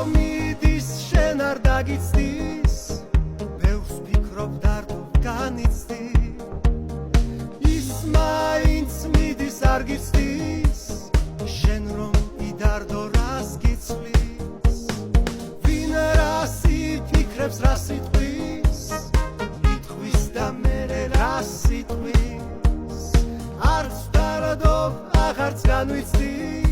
მიდის შენ არ დაგიცდის ბევრს ფიქრობ დარდო განიცდი ის მაინც მიდის არ გიცდის შენ რომ იდარდო რას გიცვლის ვინ რას იფიქრებს რას იტყვის იტყვის და მერე რას იტყვის არც დარდო აღარც განვიცდის